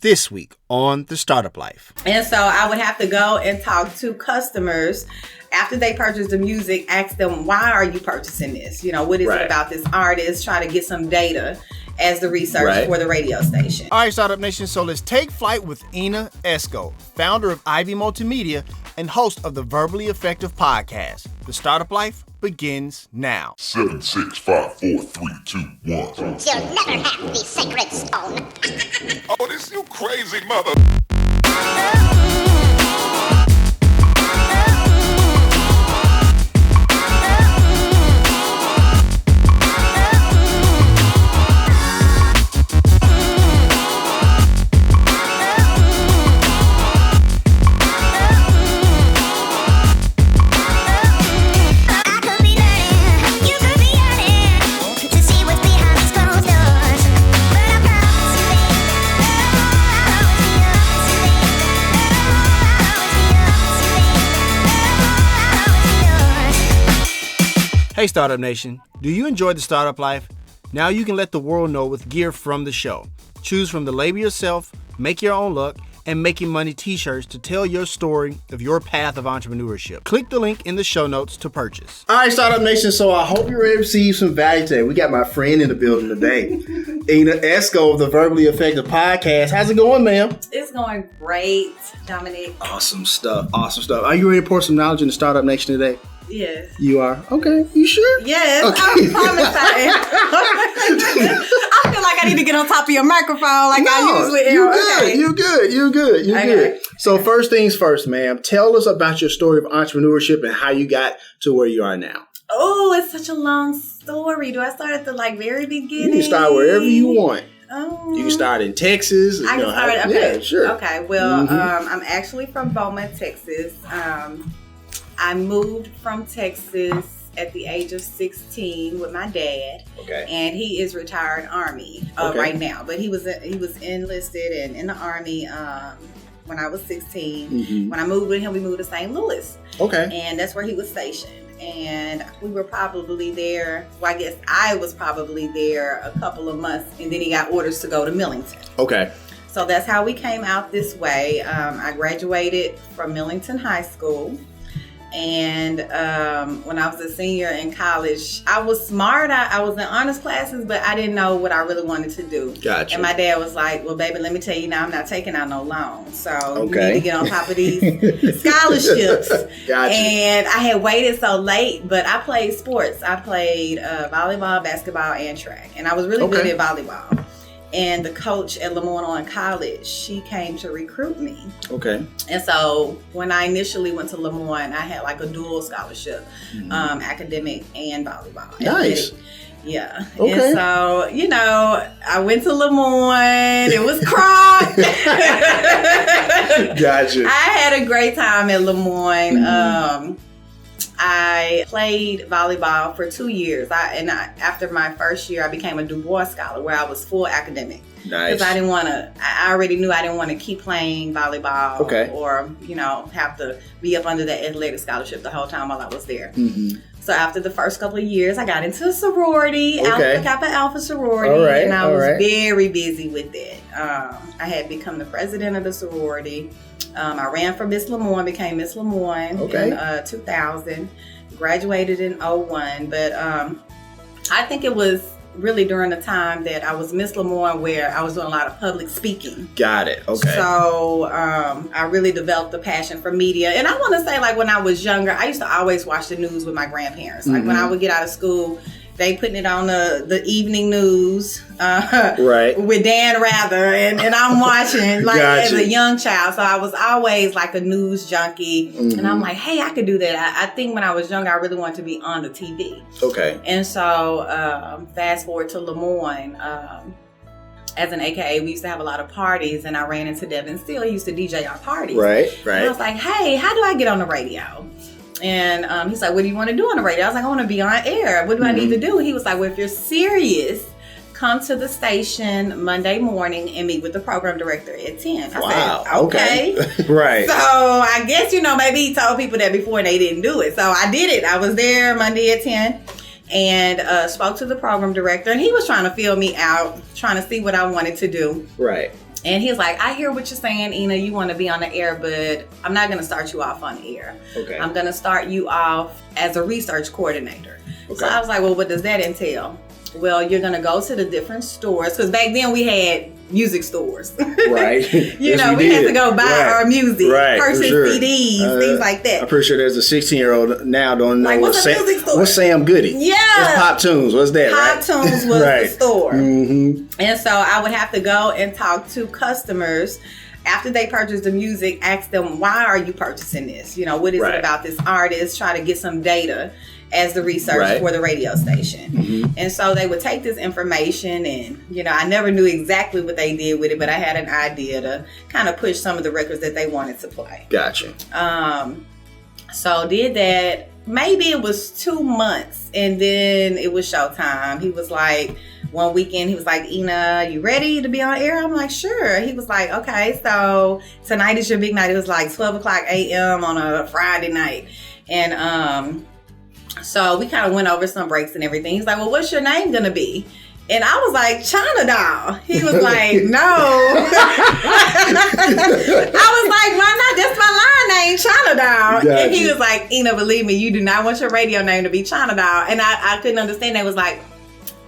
This week on The Startup Life. And so I would have to go and talk to customers after they purchase the music, ask them, why are you purchasing this? You know, what is it about this artist? Try to get some data as the research for the radio station. All right, Startup Nation, so let's take flight with Ena Esco, founder of Ivy Multimedia and host of the Verbally Effective podcast. The Startup Life begins now. 7, 6, 5, 4, 3, 2, 1. You'll never have the sacred stone. Oh, this you crazy mother. Hey Startup Nation, do you enjoy the startup life? Now you can let the world know with gear from the show. Choose from the label yourself, make your own luck, and Making Money t-shirts to tell your story of your path of entrepreneurship. Click the link in the show notes to purchase. All right, Startup Nation, so I hope you're ready to receive some value today. We got my friend in the building today, Ena Esco of the Verbally Effective podcast. How's it going, ma'am? It's going great, Dominic. Awesome stuff. Are you ready to pour some knowledge in the Startup Nation today? Yes. You are? Okay. You sure? Yes. Okay. I promise I feel like I need to get on top of your microphone like I usually am. You're good. You're good. So first things first, ma'am. Tell us about your story of entrepreneurship and how you got to where you are now. Oh, it's such a long story. Do I start at the very beginning? You can start wherever you want. Oh. You can start in Texas. I can start. Okay. Yeah, sure. Okay. Well, I'm actually from Beaumont, Texas. I moved from Texas at the age of 16 with my dad. Okay. And he is retired Army right now. But he was enlisted and in the Army when I was 16. Mm-hmm. When I moved with him, we moved to St. Louis. Okay. And that's where he was stationed. And we were probably there, well, I guess I was probably there a couple of months. And then he got orders to go to Millington. Okay. So that's how we came out this way. I graduated from Millington High School. And when I was a senior in college, I was smart. I was in honors classes, but I didn't know what I really wanted to do. Gotcha. And my dad was like, well, baby, let me tell you now, I'm not taking out no loans. So you need to get on top of these scholarships. Gotcha. And I had waited so late, but I played sports. I played volleyball, basketball, and track. And I was really good at volleyball. And the coach at Lemoyne College, she came to recruit me. Okay. And so when I initially went to Lemoyne, I had a dual scholarship, academic and volleyball. Nice. Yeah. Okay. And so, I went to Lemoyne. It was Croc. Gotcha. I had a great time at Lemoyne. I played volleyball for 2 years. After my first year, I became a Du Bois Scholar where I was full academic. Nice. Because I already knew I didn't want to keep playing volleyball or, have to be up under that athletic scholarship the whole time while I was there. Mm-hmm. So after the first couple of years, I got into a sorority, Alpha sorority, and I was very busy with it. I had become the president of the sorority. I ran for Miss Lemoyne, became Miss Lemoyne in 2000, graduated in 01. But I think it was really during the time that I was Miss Lemoyne where I was doing a lot of public speaking. Got it. Okay. So I really developed a passion for media. And I want to say, when I was younger, I used to always watch the news with my grandparents. When I would get out of school, they putting it on the evening news with Dan Rather, and I'm watching as a young child. So I was always a news junkie, and I'm like, hey, I could do that. I think when I was younger, I really wanted to be on the TV. Okay. And so fast forward to Lemoyne. As an AKA, we used to have a lot of parties, and I ran into Devin Steele. He used to DJ our parties. Right. And I was like, hey, how do I get on the radio? And he's like, what do you want to do on the radio? I was like, I want to be on air. What do I need to do? He was like, well, if you're serious, come to the station Monday morning and meet with the program director at 10. I said, okay. Right. So I guess, maybe he told people that before and they didn't do it. So I did it. I was there Monday at 10 and spoke to the program director. And he was trying to feel me out, trying to see what I wanted to do. Right. And he was like, I hear what you're saying, Ena, you want to be on the air, but I'm not going to start you off on the air. Okay. I'm going to start you off as a research coordinator. Okay. So I was like, well, what does that entail? Well, you're going to go to the different stores, because back then we had music stores. Right. We had to go buy our music, purchase CDs, things like that. I'm pretty sure there's a 16-year-old now don't know like, what's a music store? What's Sam Goody? Yeah. What's Pop Tunes? What's that? Pop Tunes was right. the store. Mm-hmm. And so I would have to go and talk to customers after they purchase the music, ask them, why are you purchasing this? What is it about this artist? Try to get some data as the research for the radio station. Mm-hmm. And so they would take this information and, I never knew exactly what they did with it, but I had an idea to kind of push some of the records that they wanted to play. Gotcha. So did that. Maybe it was 2 months, and then it was showtime. He was like, one weekend, he was like, Ena, you ready to be on air? I'm like, sure. He was like, okay, so tonight is your big night. It was like 12 o'clock a.m. on a Friday night. And so we kind of went over some breaks and everything. He's like, well, what's your name going to be? And I was like, China Doll. He was like, no. I was like, why not? That's my line name, China Doll. Gotcha. And he was like, Ena, believe me, you do not want your radio name to be China Doll. And I couldn't understand. They was like,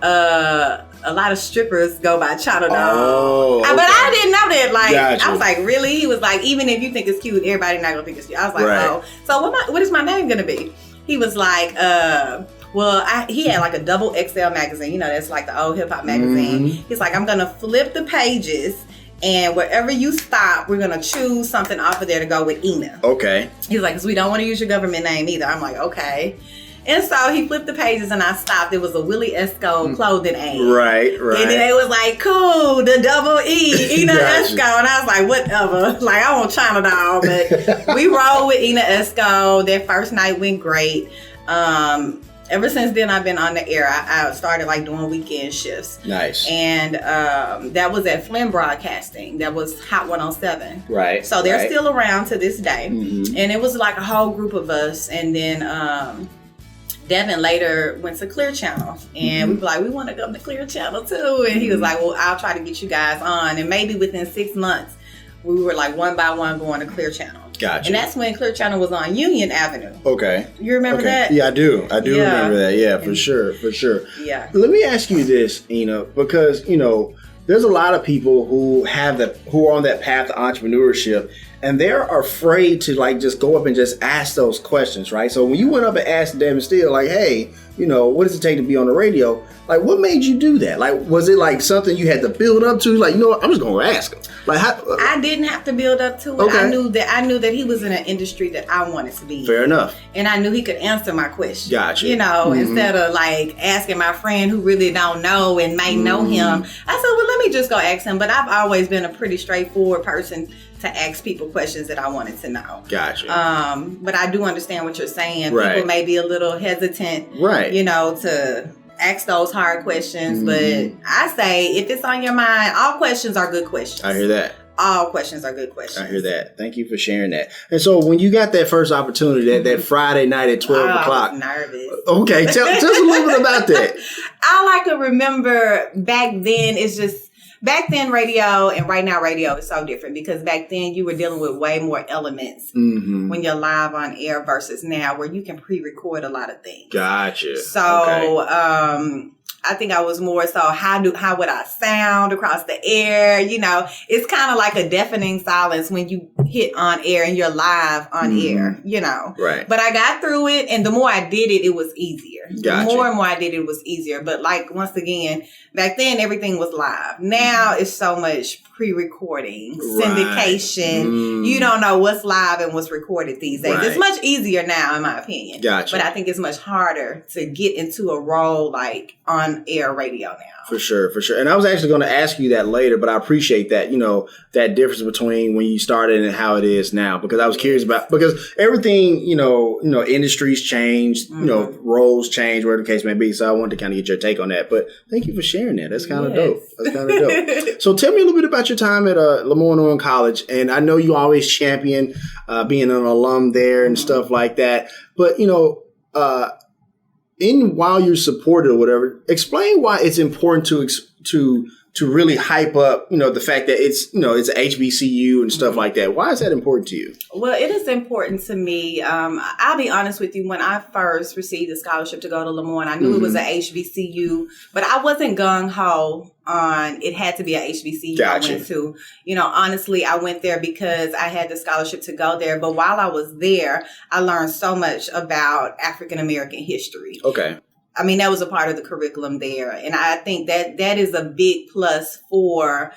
a lot of strippers go by China Doll. Oh, okay. But I didn't know that. Like, Gotcha. I was like, really? He was like, even if you think it's cute, everybody not gonna think it's cute. I was like, oh. So what is my name gonna be? He was like, he had like a double XL magazine. That's like the old hip hop magazine. Mm-hmm. He's like, I'm gonna flip the pages, and wherever you stop, we're gonna choose something off of there to go with Ena. Okay. He's like, because we don't want to use your government name either. I'm like, okay. And so he flipped the pages and I stopped. It was a Willie Esco clothing ad. Right. And then it was like, cool, the double E, Ena Gotcha. Esco. And I was like, whatever. Like, I want China Doll. But we rolled with Ena Esco. That first night went great. Ever since then, I've been on the air. I started like doing weekend shifts. Nice. And that was at Flynn Broadcasting. That was Hot 107. Right. So they're still around to this day. Mm-hmm. And it was like a whole group of us. And then Devin later went to Clear Channel, and we were like, we want to go to Clear Channel too. And he was like, well, I'll try to get you guys on. And maybe within 6 months, we were like one by one going to Clear Channel. Gotcha. And that's when Clear Channel was on Union Avenue. Okay. You remember that? Yeah, I do. I do remember that. Yeah, for sure. Yeah. Let me ask you this, Ena, because, there's a lot of people who who are on that path to entrepreneurship, and they're afraid to like just go up and just ask those questions, right? So when you went up and asked Devin Steele, like, hey, what does it take to be on the radio? Like, what made you do that? Like, was it like something you had to build up to? Like, I'm just going to ask him. Like, how? I didn't have to build up to it. Okay. I knew that he was in an industry that I wanted to be in. Fair enough. And I knew he could answer my question. Gotcha. Instead of like asking my friend who really don't know and may know him. I said, well, let me just go ask him. But I've always been a pretty straightforward person to ask people questions that I wanted to know. Gotcha. But I do understand what you're saying. Right. People may be a little hesitant, right, to ask those hard questions. But I say, if it's on your mind, all questions are good questions. I hear that. All questions are good questions. I hear that. Thank you for sharing that. And so when you got that first opportunity, that Friday night at 12 o'clock. I was nervous. Okay, tell us a little bit about that. All I can remember back then is just, back then radio and right now radio is so different, because back then you were dealing with way more elements when you're live on air versus now where you can pre-record a lot of things. Gotcha. So, I think I was more so, how would I sound across the air? It's kind of like a deafening silence when you hit on air and you're live on air, Right. But I got through it, and the more I did it, it was easier. Gotcha. The more and more I did it, it was easier. But like, once again, back then everything was live. Now it's so much pre-recording, syndication. You don't know what's live and what's recorded these days. Right. It's much easier now, in my opinion. Gotcha. But I think it's much harder to get into a role like on air radio now. For sure. And I was actually going to ask you that later, but I appreciate that, that difference between when you started and how it is now, because I was curious about, because everything, industries change, roles change, whatever the case may be. So I wanted to kind of get your take on that, but thank you for sharing that. That's kind of dope. So tell me a little bit about your time at Lemoyne College. And I know you always champion being an alum there and stuff like that, but while you're supported or whatever, explain why it's important to to really hype up, the fact that it's HBCU and stuff like that. Why is that important to you? Well, it is important to me. I'll be honest with you. When I first received a scholarship to go to Lemoyne, I knew it was an HBCU, but I wasn't gung-ho on it had to be a HBCU Gotcha. I went to. Honestly, I went there because I had the scholarship to go there. But while I was there, I learned so much about African American history. Okay. I mean, that was a part of the curriculum there. And I think that is a big plus for,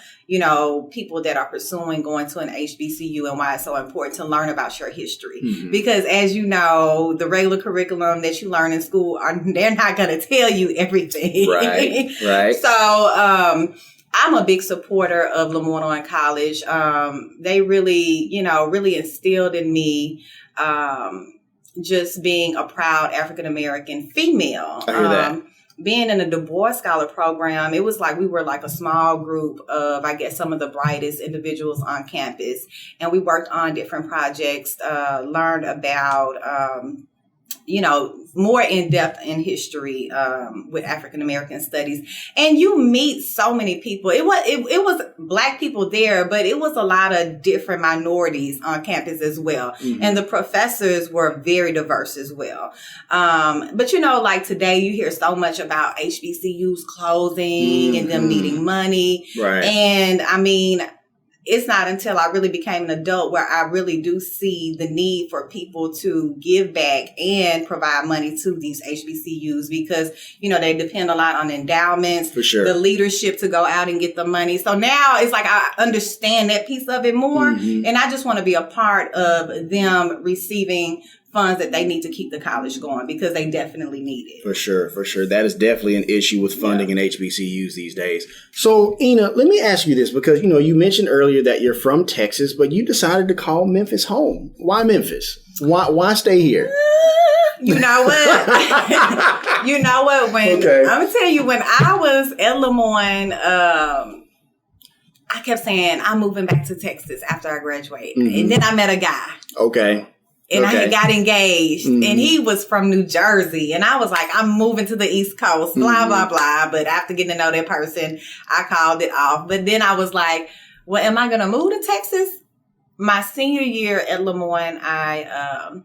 people that are pursuing going to an HBCU and why it's so important to learn about your history. Mm-hmm. Because as you know, the regular curriculum that you learn in school, they're not going to tell you everything. Right. So, I'm a big supporter of Lemoyne College. They really, really instilled in me, just being a proud African-American female. I hear that. Being in a Du Bois Scholar program, it was like we were like a small group of, I guess, some of the brightest individuals on campus. And we worked on different projects, learned about, more in depth in history with African American studies, and you meet so many people. It was Black people there, but it was a lot of different minorities on campus as well, and the professors were very diverse as well. But like today, you hear so much about HBCUs closing and them needing money, right? And I mean, it's not until I really became an adult where I really do see the need for people to give back and provide money to these HBCUs because, they depend a lot on endowments, for sure, the leadership to go out and get the money. So now it's like I understand that piece of it more. And I just want to be a part of them receiving funds that they need to keep the college going because they definitely need it. For sure. That is definitely an issue with funding in HBCUs these days. So, Ena, let me ask you this because, you mentioned earlier that you're from Texas, but you decided to call Memphis home. Why Memphis? Why stay here? You know what? I'm going to tell you, when I was at Lemoyne, I kept saying, I'm moving back to Texas after I graduate. And then I met a guy. Okay. And I had got engaged and he was from New Jersey. And I was like, I'm moving to the East Coast, blah, blah, blah. But after getting to know that person, I called it off. But then I was like, well, am I going to move to Texas? My senior year at Lemoyne, I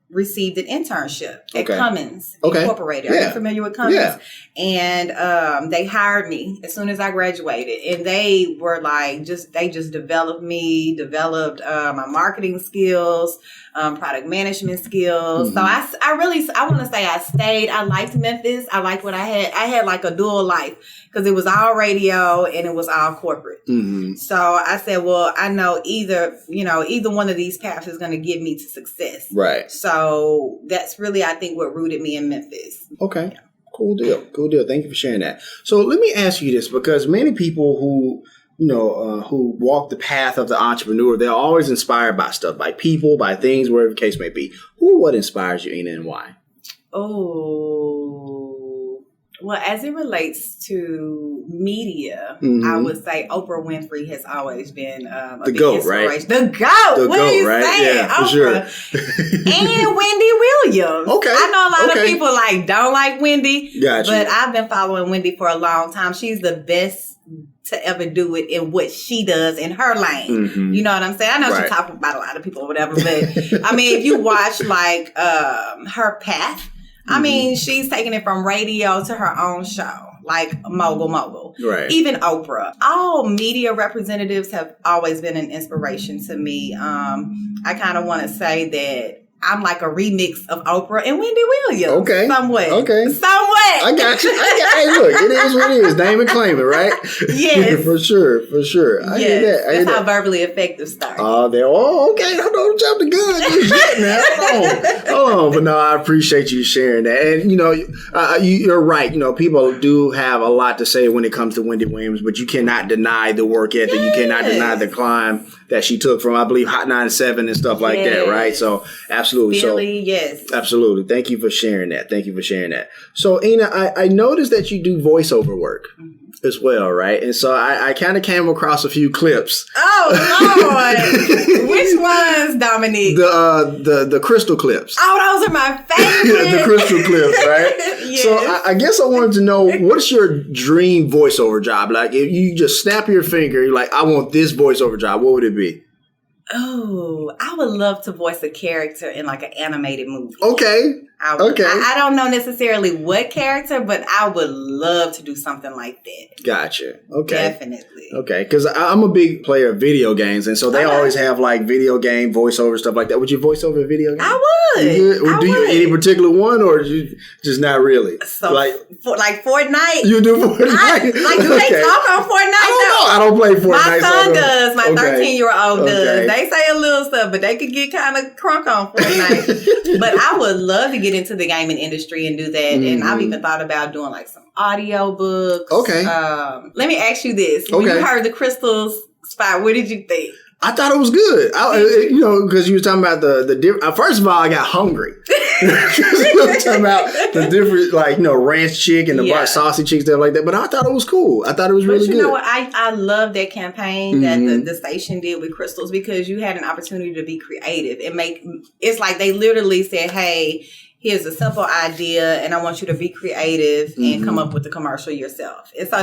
received an internship at Cummins Incorporated. Are you familiar with Cummins? Yeah. And they hired me as soon as I graduated. And they were like, they just developed my marketing skills, product management skills. So I want to say I stayed. I liked Memphis. I liked what I had. I had like a dual life because it was all radio and it was all corporate. So I said, well, I know either one of these paths is going to get me to success. Right. So that's really, I think, what rooted me in Memphis. Okay. Yeah. Cool deal. Thank you for sharing that. So let me ask you this, because many people who walk the path of the entrepreneur, they're always inspired by stuff, by people, by things, wherever the case may be. What inspires you, Ena, and why? Well, as it relates to media, I would say Oprah Winfrey has always been a big GOAT, inspiration. right? The GOAT. What are you saying? Yeah, for Oprah. sure. And Wendy Williams. Okay. I know a lot of people don't like Wendy, gotcha, but I've been following Wendy for a long time. She's the best to ever do it in what she does in her lane. You know what I'm saying? I know she talks about a lot of people or whatever, but I mean, if you watch her path, I mean, she's taking it from radio to her own show, like Mogul. Right. Even Oprah. All media representatives have always been an inspiration to me. I kind of want to say that I'm like a remix of Oprah and Wendy Williams. Okay. Somewhat. Okay. I got you. Hey, look, it is what it is. Name and claim it, right? Yes. For sure. I hear that. That's how Verbally Effective started. Okay. Don't jump the gun just yet now. Hold on. But no, I appreciate you sharing that. And, you're right. People do have a lot to say when it comes to Wendy Williams, but you cannot deny the work ethic. You cannot deny the climb that she took from, I believe, Hot 97 and stuff like that, right? So, absolutely. Philly, yes. Absolutely. Thank you for sharing that. So, Ena, I noticed that you do voiceover work. as well, right? And so I kind of came across a few clips. Oh, Lord. Which ones, Dominique? The crystal clips. Oh, those are my favorite. The crystal clips, right? Yes. So I guess I wanted to know, what's your dream voiceover job? Like, if you just snap your finger, you're like, I want this voiceover job, what would it be? Oh, I would love to voice a character in like an animated movie. Okay. I don't know necessarily what character, but I would love to do something like that. Gotcha. Okay. Definitely. Okay, because I'm a big player of video games, and so they always have like video game voiceover stuff like that. Would you voice over a video game? I would. Do you any particular one, or you just not really? So like Fortnite. You do Fortnite? Do they talk on Fortnite? I don't play Fortnite. My son does. My 13-year-old does. Okay. They say a little stuff, but they could get kind of crunk on Fortnite. But I would love to get into the gaming industry and do that. Mm-hmm. And I've even thought about doing like some audio books. Okay. Let me ask you this. When you heard the crystals spot, what did you think? I thought it was good. Because you were talking about the different. First of all, I got hungry. You were talking about the different, like, ranch chick and the saucy chick, stuff like that. But I thought it was cool. I thought it was really good. But you know what? I love that campaign that the station did with crystals, because you had an opportunity to be creative and it's like they literally said, hey, here's a simple idea, and I want you to be creative and come up with the commercial yourself. And so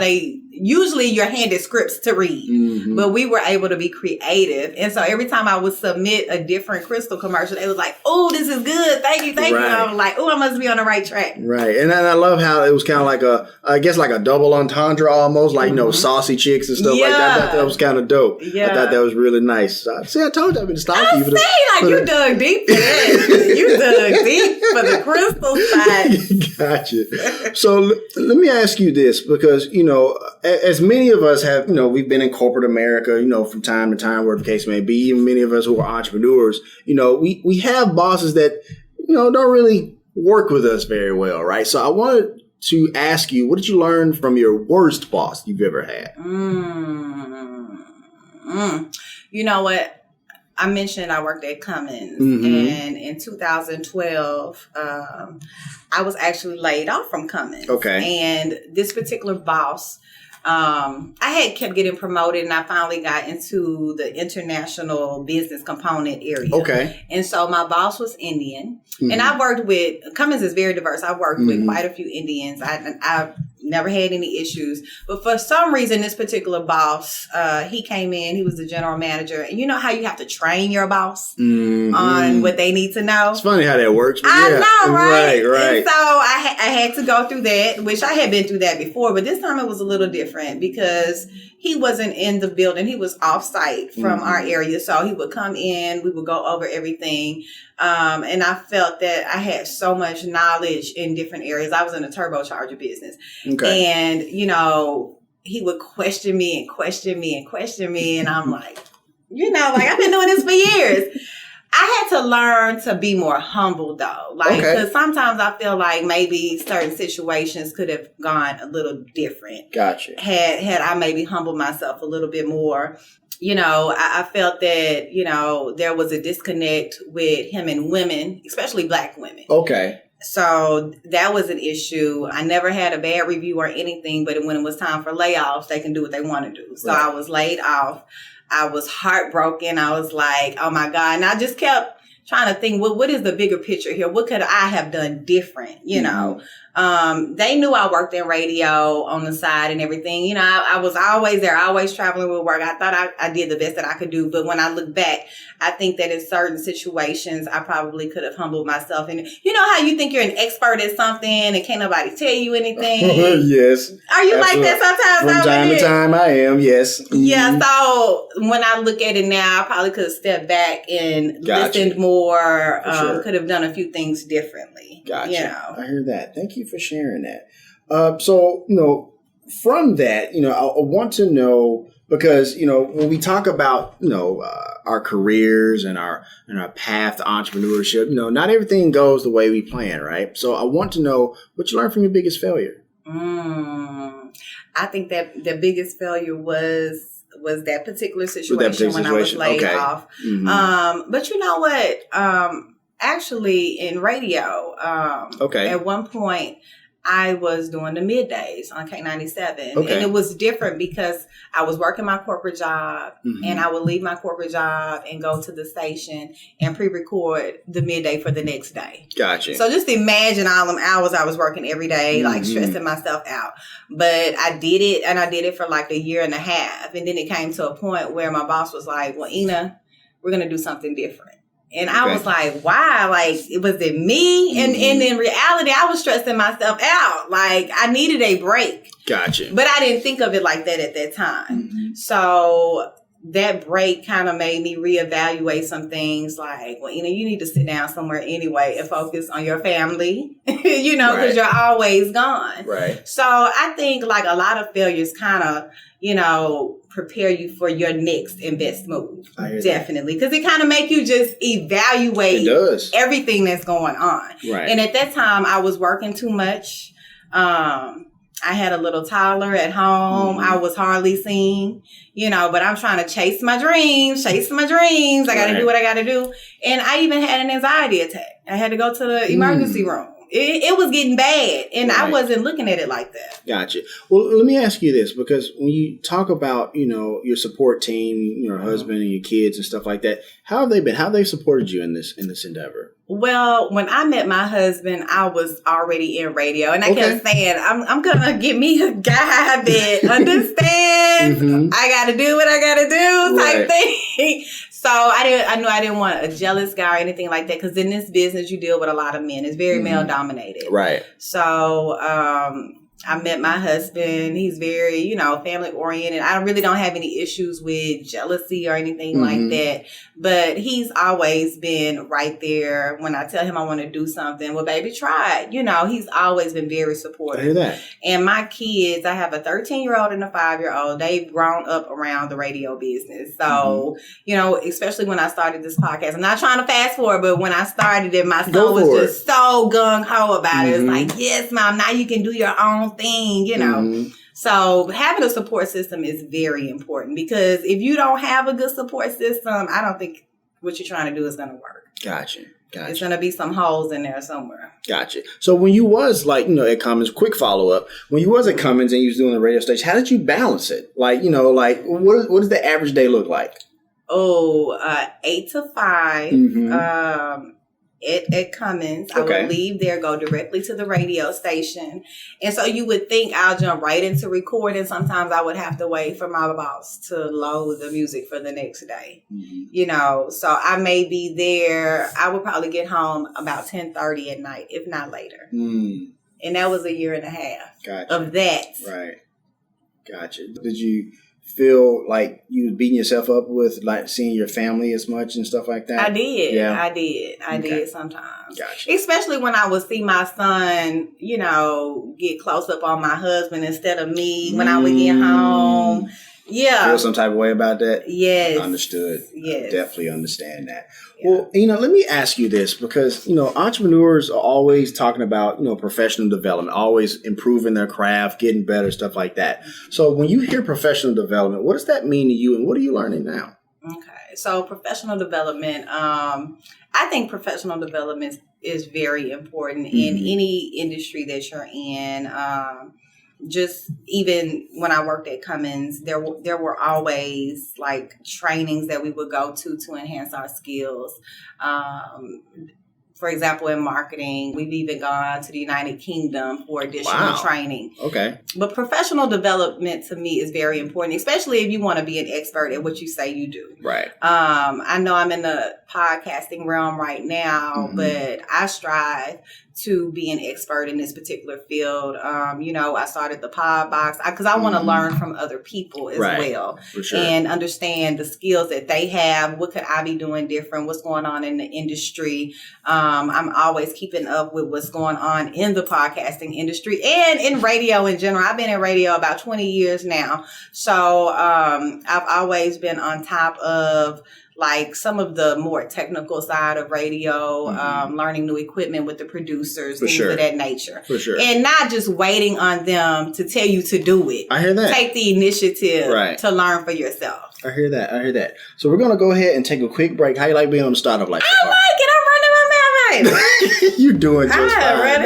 usually you're handed scripts to read, but we were able to be creative. And so every time I would submit a different crystal commercial, they was like, oh, this is good. Thank you. And I was like, oh, I must be on the right track. Right. And I love how it was kind of like a double entendre almost, like, saucy chicks and stuff like that. That was kind of dope. Yeah. I thought that was really nice. See, I told you I've been stalking you. You dug deep for that. You dug deep for the crystal side. Gotcha. So let me ask you this, because, as many of us have, we've been in corporate America, from time to time, whatever the case may be, even many of us who are entrepreneurs, we have bosses that, don't really work with us very well, right? So I wanted to ask you, what did you learn from your worst boss you've ever had? You know what? I mentioned I worked at Cummins, and in 2012, I was actually laid off from Cummins. Okay. And this particular boss, I had kept getting promoted, and I finally got into the international business component area. Okay. And so my boss was Indian, and I worked with, Cummins is very diverse. I worked with quite a few Indians. I never had any issues. But for some reason, this particular boss, he came in, he was the general manager. And you know how you have to train your boss on what they need to know? It's funny how that works. But I know, right? Right. And so I had to go through that, which I had been through that before. But this time it was a little different, because he wasn't in the building. He was off-site from our area. So he would come in, we would go over everything. And I felt that I had so much knowledge in different areas. I was in a turbocharger business. Okay. And, he would question me. And I'm like, I've been doing this for years. I had to learn to be more humble, though. Because sometimes I feel like maybe certain situations could have gone a little different. Gotcha. Had I maybe humbled myself a little bit more. I felt that, there was a disconnect with him and women, especially Black women. Okay. So that was an issue. I never had a bad review or anything, but when it was time for layoffs, they can do what they want to do. So I was laid off. I was heartbroken. I was like, oh my God. And I just kept trying to think, what is the bigger picture here? What could I have done different? They knew I worked in radio on the side and everything. I was always there, always traveling with work. I thought I did the best that I could do. But when I look back, I think that in certain situations, I probably could have humbled myself. And you know how you think you're an expert at something and can't nobody tell you anything? Yes. Are you like that sometimes? From time to time, I am, yes. Yeah, so when I look at it now, I probably could have stepped back and listened more, could have done a few things differently. Gotcha. I hear that. Thank you for sharing that. So, from that, I want to know, because, when we talk about, our careers and our path to entrepreneurship, not everything goes the way we plan, right? So I want to know what you learned from your biggest failure. I think that the biggest failure was that particular situation when I was laid off. But you know what? Actually, in radio, at one point, I was doing the middays on K97. Okay. And it was different because I was working my corporate job and I would leave my corporate job and go to the station and pre-record the midday for the next day. Gotcha. So just imagine all them hours I was working every day, like stressing myself out. But I did it, and I did it for like a year and a half. And then it came to a point where my boss was like, well, Ena, we're going to do something different. And I was like, why? Like, was it me? And in reality, I was stressing myself out. Like, I needed a break. Gotcha. But I didn't think of it like that at that time. So that break kind of made me reevaluate some things. Like, well, you need to sit down somewhere anyway and focus on your family, because you're always gone. Right. So I think like a lot of failures kind of, prepare you for your next and best move. Definitely. Because it kind of make you just evaluate everything that's going on. Right. And at that time, I was working too much. I had a little toddler at home. I was hardly seen, but I'm trying to chase my dreams. I got to do what I got to do. And I even had an anxiety attack. I had to go to the emergency room. It was getting bad, and I wasn't looking at it like that. Gotcha. Well, let me ask you this, because when you talk about, your support team, your husband and your kids and stuff like that, how have they been? How have they supported you in this endeavor? Well, when I met my husband, I was already in radio, and I kept saying, I'm gonna get me a guy that understands. I gotta do what I gotta do, type thing. So I knew I didn't want a jealous guy or anything like that, because in this business you deal with a lot of men. It's very male dominated. Right. So I met my husband. He's very, family oriented. I really don't have any issues with jealousy or anything like that. But he's always been right there when I tell him I want to do something. Well, baby, try it. He's always been very supportive. I hear that. And my kids, I have a 13-year-old and a 5-year-old. They've grown up around the radio business. So, especially when I started this podcast, I'm not trying to fast forward, but when I started it, my son was just so gung-ho about it. It's like, yes, Mom, now you can do your own thing, So having a support system is very important, because if you don't have a good support system, I don't think what you're trying to do is going to work. Gotcha. It's going to be some holes in there somewhere. Gotcha. So when you was at Cummins, quick follow-up, when you was at Cummins and you was doing the radio station, how did you balance it? What does the average day look like? 8 to 5. At Cummins. I would leave there, go directly to the radio station. And so you would think I'll jump right into recording. Sometimes I would have to wait for my boss to load the music for the next day. So I may be there. I would probably get home about 10:30 at night, if not later. And that was a year and a half of that. Right. Gotcha. Did you feel like you was beating yourself up with like seeing your family as much and stuff like that? I did. Yeah. I did sometimes. Gotcha. Especially when I would see my son, get close up on my husband instead of me when I would get home. Yeah. Feel some type of way about that? Yes. Understood. Yes. I definitely understand that. Yeah. Well, let me ask you this, because, entrepreneurs are always talking about, professional development, always improving their craft, getting better, stuff like that. So when you hear professional development, what does that mean to you, and what are you learning now? Okay. So professional development, I think professional development is very important in any industry that you're in. Just even when I worked at Cummins, there were always like trainings that we would go to enhance our skills. For example, in marketing, we've even gone to the United Kingdom for additional training. Okay. But professional development to me is very important, especially if you want to be an expert at what you say you do. Right. I know I'm in the podcasting realm right now, but I strive to be an expert in this particular field. I started the Piebox because I want to learn from other people as well. For sure. And understand the skills that they have. What could I be doing different? What's going on in the industry? I'm always keeping up with what's going on in the podcasting industry and in radio in general. I've been in radio about 20 years now. So I've always been on top of like some of the more technical side of radio, learning new equipment with the producers, things of that nature. For sure. And not just waiting on them to tell you to do it. I hear that. Take the initiative to learn for yourself. I hear that. So we're going to go ahead and take a quick break. How you like being on the startup life? I like it. I'm running my mouth. baby. You're doing just fine.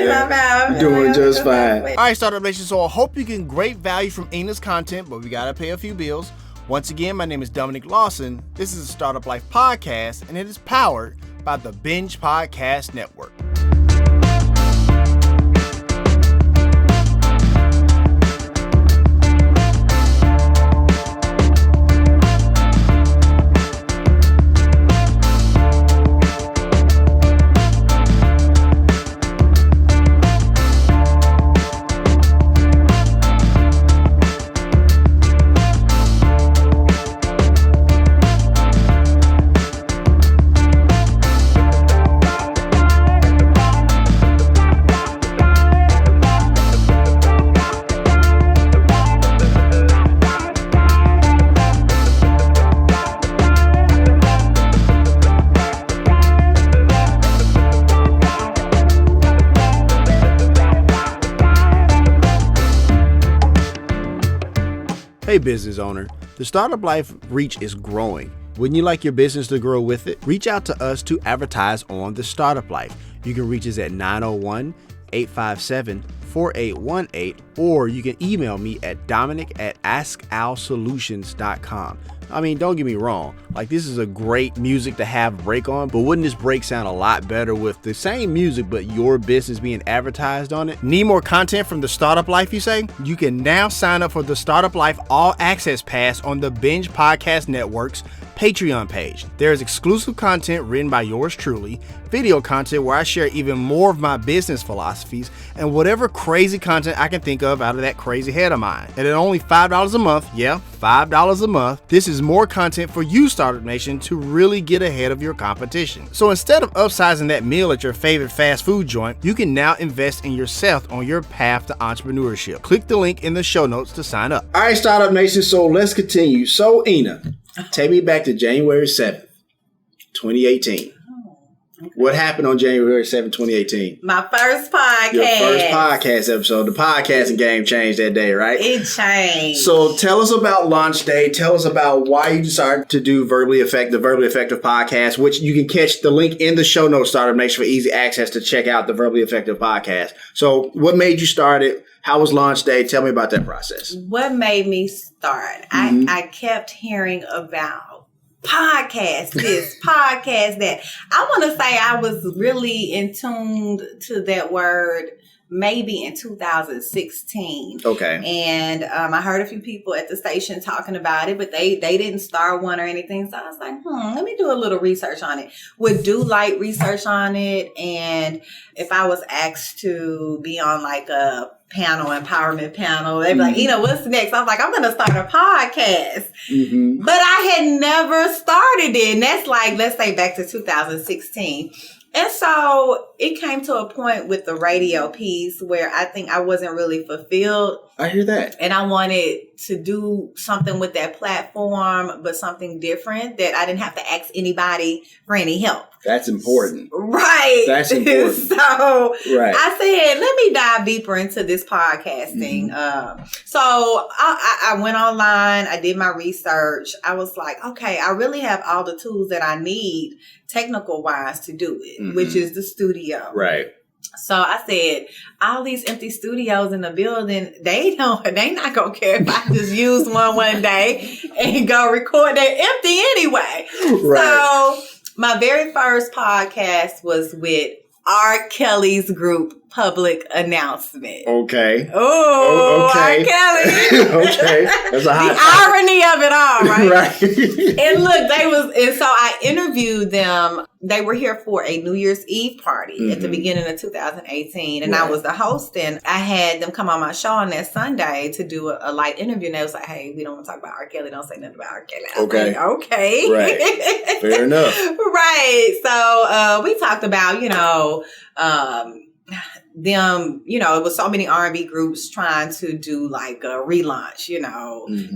You're doing just fine. All right, Startup Nation. So I hope you get great value from Ena's content, but we got to pay a few bills. Once again, my name is Dominic Lawson. This is a Startup Life podcast, and it is powered by the Binge Podcast Network. Hey business owner, the Startup Life reach is growing. Wouldn't you like your business to grow with it? Reach out to us to advertise on the Startup Life. You can reach us at 901-857-4818, or you can email me at dominic@askalsolutions.com. I mean, don't get me wrong, like this is a great music to have a break on, but wouldn't this break sound a lot better with the same music but your business being advertised on it? Need more content from the Startup Life, you say? You can now sign up for the Startup Life All Access Pass on the Binge Podcast Network's Patreon page. There is exclusive content written by yours truly, video content where I share even more of my business philosophies, and whatever crazy content I can think of out of that crazy head of mine. And at only $5 a month, yeah, $5 a month, this is more content for you, Startup Nation, to really get ahead of your competition. So instead of upsizing that meal at your favorite fast food joint, you can now invest in yourself on your path to entrepreneurship. Click the link in the show notes to sign up. All right, Startup Nation, so let's continue. So, Ena, take me back to January 7th, 2018. Okay. What happened on January 7th, 2018? My first podcast. Your first podcast episode. The podcasting game changed that day, right? It changed. So tell us about launch day. Tell us about why you decided to do the Verbally Effective podcast, which you can catch the link in the show notes, Startup Nation, for easy access to check out the Verbally Effective podcast. So what made you start it? How was launch day? Tell me about that process. What made me start? I kept hearing about podcast this, podcast that. I want to say I was really in tune to that word maybe in 2016. Okay. And I heard a few people at the station talking about it, but they didn't start one or anything. So I was like, let me do a little research on it. Would do light research on it. And if I was asked to be on like a empowerment panel, they'd be like, what's next? I was like, I'm going to start a podcast. But I had never started it. And that's like, let's say back to 2016. And so it came to a point with the radio piece where I think I wasn't really fulfilled. I hear that. And I wanted to do something with that platform, but something different that I didn't have to ask anybody for any help. That's important. Right. That's important. So I said, let me dive deeper into this podcasting. So I went online. I did my research. I was like, okay, I really have all the tools that I need technical wise to do it, which is the studio. Right. So I said, all these empty studios in the building, they not gonna care if I just use one day and go record. They're empty anyway. Right. So my very first podcast was with R. Kelly's group, Public Announcement. Okay. Oh, okay. R. Kelly. Okay. That's a hot The irony of it all, right? Right. And look, and so I interviewed them. They were here for a New Year's Eve party at the beginning of 2018. And I was the host, and I had them come on my show on that Sunday to do a light interview. And they was like, hey, we don't want to talk about R. Kelly. Don't say nothing about R. Kelly. Okay. Like, okay. Right. Fair enough. Right. So we talked about, them, it was so many R&B groups trying to do like a relaunch,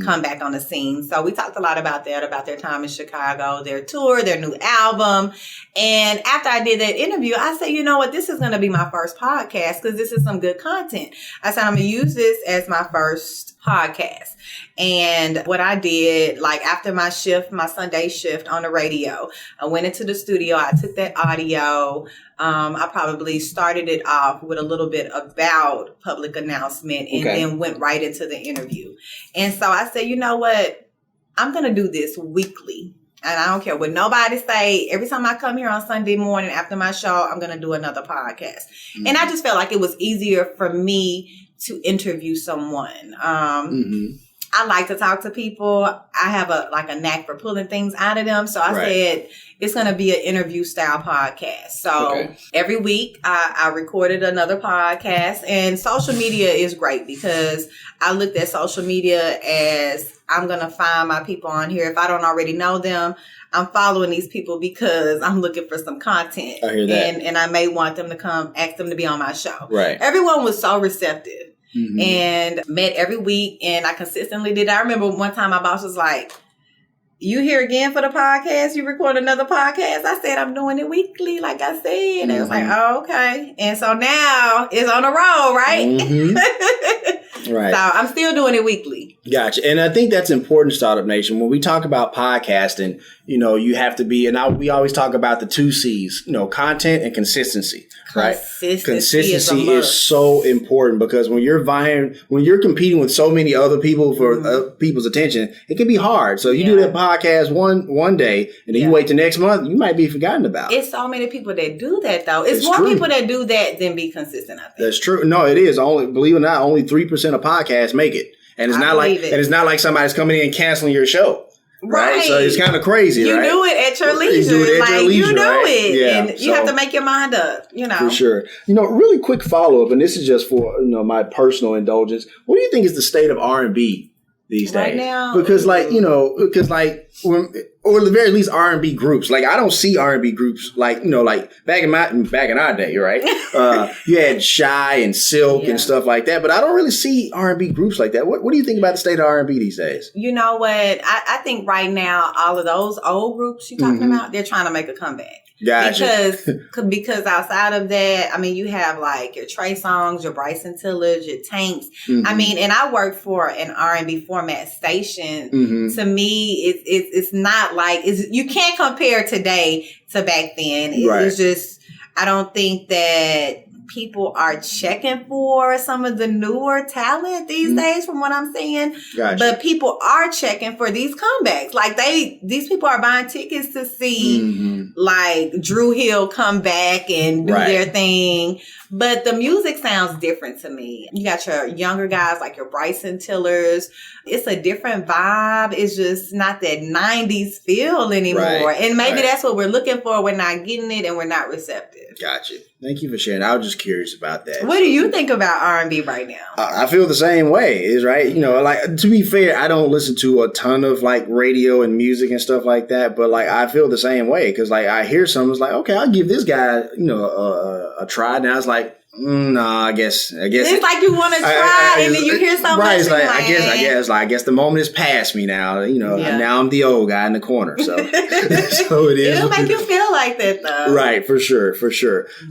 come back on the scene. So we talked a lot about that, about their time in Chicago, their tour, their new album. And after I did that interview, I said, you know what, this is going to be my first podcast because this is some good content. I said, I'm going to use this as my first podcast. And what I did, like after my shift, my Sunday shift on the radio, I went into the studio, I took that audio, I probably started it off with a little bit about public announcement and then went right into the interview. And so I said, you know what, I'm going to do this weekly. And I don't care what nobody say. Every time I come here on Sunday morning after my show, I'm going to do another podcast. And I just felt like it was easier for me to interview someone. I like to talk to people. I have a knack for pulling things out of them. So I said, it's going to be an interview style podcast. So every week I recorded another podcast, and social media is great because I looked at social media as I'm going to find my people on here. If I don't already know them, I'm following these people because I'm looking for some content. I hear that. And I may want them to come, ask them to be on my show. Right. Everyone was so receptive. And met every week, and I consistently did. I remember one time my boss was like, you here again for the podcast? You record another podcast? I said, I'm doing it weekly, like I said. And it was like, oh, okay. And so now it's on the road, right? Right. So I'm still doing it weekly. Gotcha. And I think that's important, Startup Nation. When we talk about podcasting, you have to be, and we always talk about the 2 C's, content and consistency, right? Consistency is so important because when you're competing with so many other people for people's attention, it can be hard. So you do that podcast one day and then you wait till next month, you might be forgotten about. It's so many people that do that though. It's more people that do that than be consistent, I think. That's true. No, it is. Believe it or not, only 3% of podcasts make it. And it's not like somebody's coming in and canceling your show. Right. So it's kind of crazy, you right? do it at your leisure. You do it. Yeah. And you have to make your mind up, For sure. Really quick follow-up, and this is just for, my personal indulgence. What do you think is the state of R&B these days? Right now? Because or at the very least R&B groups. Like I don't see R&B groups like back in our day, right? You had Shy and Silk and stuff like that, but I don't really see R&B groups like that. What do you think about the state of R&B these days? You know what? I think right now all of those old groups you're talking about, they're trying to make a comeback. Gotcha. Because outside of that, I mean, you have like your Trey Songz, your Bryson Tillers, your Tanks. I mean, and I work for an R&B format station. To me, it's not like you can't compare today to back then. It's just I don't think that people are checking for some of the newer talent these days, from what I'm seeing. Gotcha. But people are checking for these comebacks. Like these people are buying tickets to see like Drew Hill come back and do their thing. But the music sounds different to me. You got your younger guys like your Bryson Tillers. It's a different vibe. It's just not that 90s feel anymore. Right. And maybe that's what we're looking for. We're not getting it and we're not receptive. Gotcha. Thank you for sharing. I was just curious about that. What do you think about R&B right now? I feel the same way. Is right. Like to be fair, I don't listen to a ton of like radio and music and stuff like that. But like I feel the same way because like I hear something, it's like, okay, I'll give this guy a try. And I was like, no, I guess it's like you want to try and then you hear something. Right. It's like, I guess the moment is past me now. Now I'm the old guy in the corner. So, so it is. It'll make you feel like that though. Right. For sure.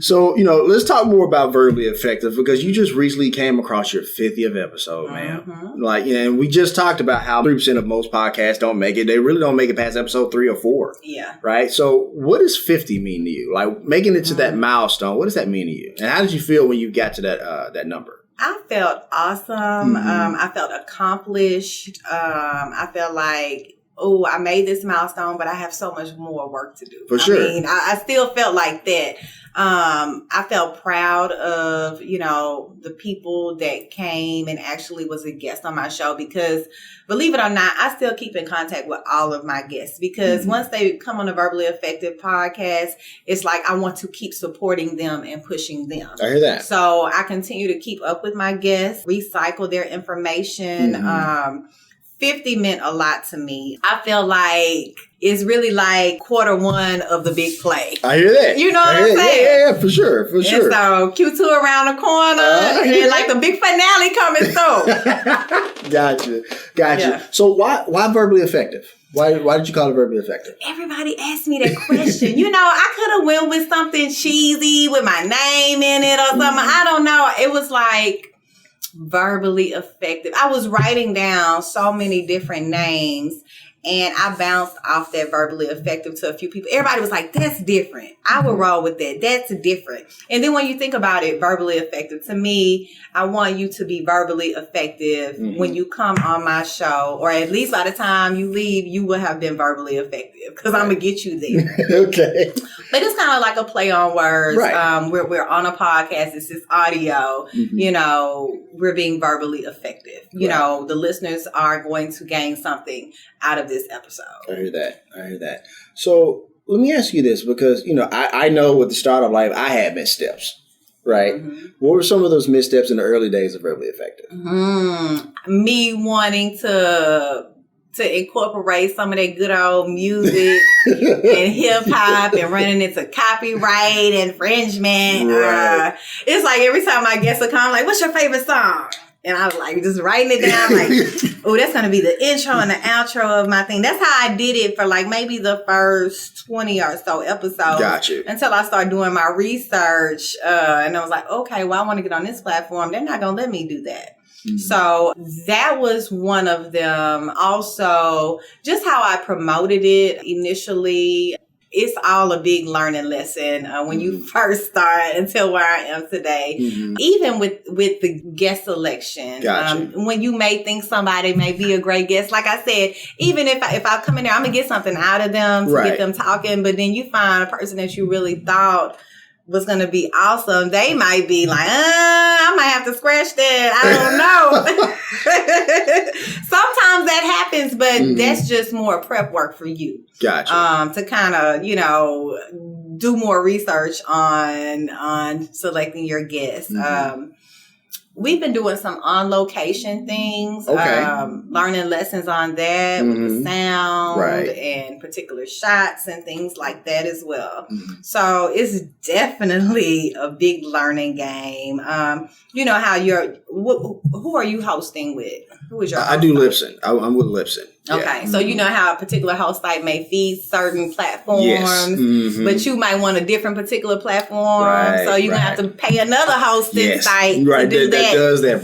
So, let's talk more about Verbally Effective because you just recently came across your 50th episode, man. Like, and we just talked about how 3% of most podcasts don't make it. They really don't make it past episode 3 or 4. Yeah. Right. So what does 50 mean to you? Like making it to that milestone, what does that mean to you? And how did you feel when you got to that number? I felt awesome. I felt accomplished. I felt like, I made this milestone, but I have so much more work to do. For sure. I mean, I still felt like that. I felt proud of, the people that came and actually was a guest on my show because, believe it or not, I still keep in contact with all of my guests because once they come on a Verbally Effective podcast, it's like I want to keep supporting them and pushing them. I hear that. So I continue to keep up with my guests, recycle their information. 50 meant a lot to me. I feel like it's really like quarter one of the big play. I hear that. You know what I'm saying? Yeah, for sure. And so Q2 around the corner and like the big finale coming through. Gotcha. Yeah. So why Verbally Effective? Why did you call it Verbally Effective? Everybody asked me that question. I could have went with something cheesy with my name in it or something. I don't know. It was like, Verbally effective. I was writing down so many different names, and I bounced off that verbally effective to a few people. Everybody was like, that's different. I would roll with that. That's different. And then when you think about it, verbally effective, to me, I want you to be verbally effective when you come on my show, or at least by the time you leave, you will have been verbally effective, because I'm going to get you there. Okay. But it's kind of like a play on words. Right. We're on a podcast. It's just audio. You know, we're being verbally effective. You know, the listeners are going to gain something out of this episode. I hear that. So let me ask you this, because, you know, I know with the startup life, I had missteps, right? What were some of those missteps in the early days of Verbally Effective? Me wanting to incorporate some of that good old music and hip hop and running into copyright infringement. It's like every time I guess a comment, like, what's your favorite song? And I was like, just writing it down, like, oh, that's going to be the intro and the outro of my thing. That's how I did it for like maybe the first 20 or so episodes. Gotcha. Until I started doing my research. And I was like, okay, well, I want to get on this platform. They're not going to let me do that. So that was one of them. Also, just how I promoted it initially. It's all a big learning lesson when you first start until where I am today. Even with the guest selection. Gotcha. When you may think somebody may be a great guest, like I said, even if I come in there, I'm going to get something out of them to get them talking. But then you find a person that you really thought was going to be awesome. They might be like, I might have to scratch that. I don't know. Sometimes that happens, but that's just more prep work for you. Gotcha. To kind of, you know, do more research on selecting your guests. We've been doing some on location things, learning lessons on that with the sound and particular shots and things like that as well. So it's definitely a big learning game. You know how who are you hosting with? Who is your host? I do Libsyn. I'm with Libsyn. Okay, so you know how a particular host site may feed certain platforms, but you might want a different particular platform, so you're going to have to pay another hosting site to do that. That does that.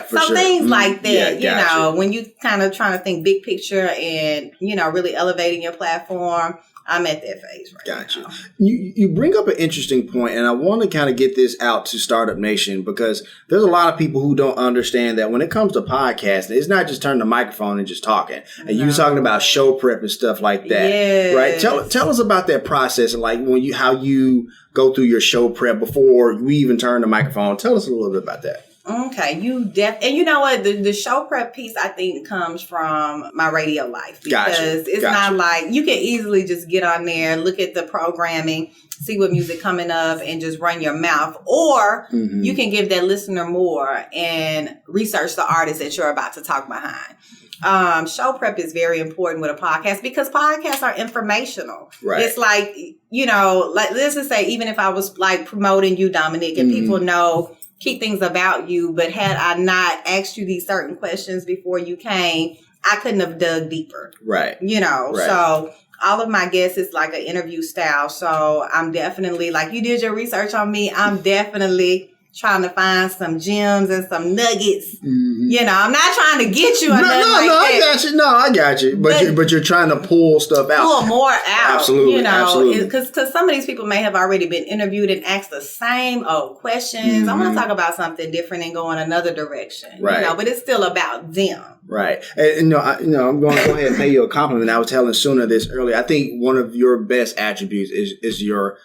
For so sure. Things like that, you know, when you kind of trying to think big picture and, you know, really elevating your platform, I'm at that phase right now. You bring up an interesting point, and I want to kind of get this out to Startup Nation, because there's a lot of people who don't understand that when it comes to podcasting, it's not just turning the microphone and just talking. And you're talking about show prep and stuff like that, right? Tell us about that process, and like how you go through your show prep before we even turn the microphone. Tell us a little bit about that. Okay, and you know what? The show prep piece, I think, comes from my radio life, because it's not like you can easily just get on there, look at the programming, see what music coming up, and just run your mouth. Or you can give that listener more and research the artist that you're about to talk behind. Show prep is very important with a podcast, because podcasts are informational. Right. It's like, you know, like let's just say, even if I was like promoting you, Dominique, and people know key things about you, but had I not asked you these certain questions before you came, I couldn't have dug deeper. Right. You know, so all of my guests is like an interview style. So I'm definitely, like you did your research on me, I'm definitely trying to find some gems and some nuggets. You know, I'm not trying to get you. I got you. But you're trying to pull stuff out. Pull more out. Absolutely. You know, because some of these people may have already been interviewed and asked the same old questions. I want to talk about something different and go in another direction. Right. You know, but it's still about them. Right. And I'm going to go ahead and pay you a compliment. I was telling Suna this earlier. I think one of your best attributes is your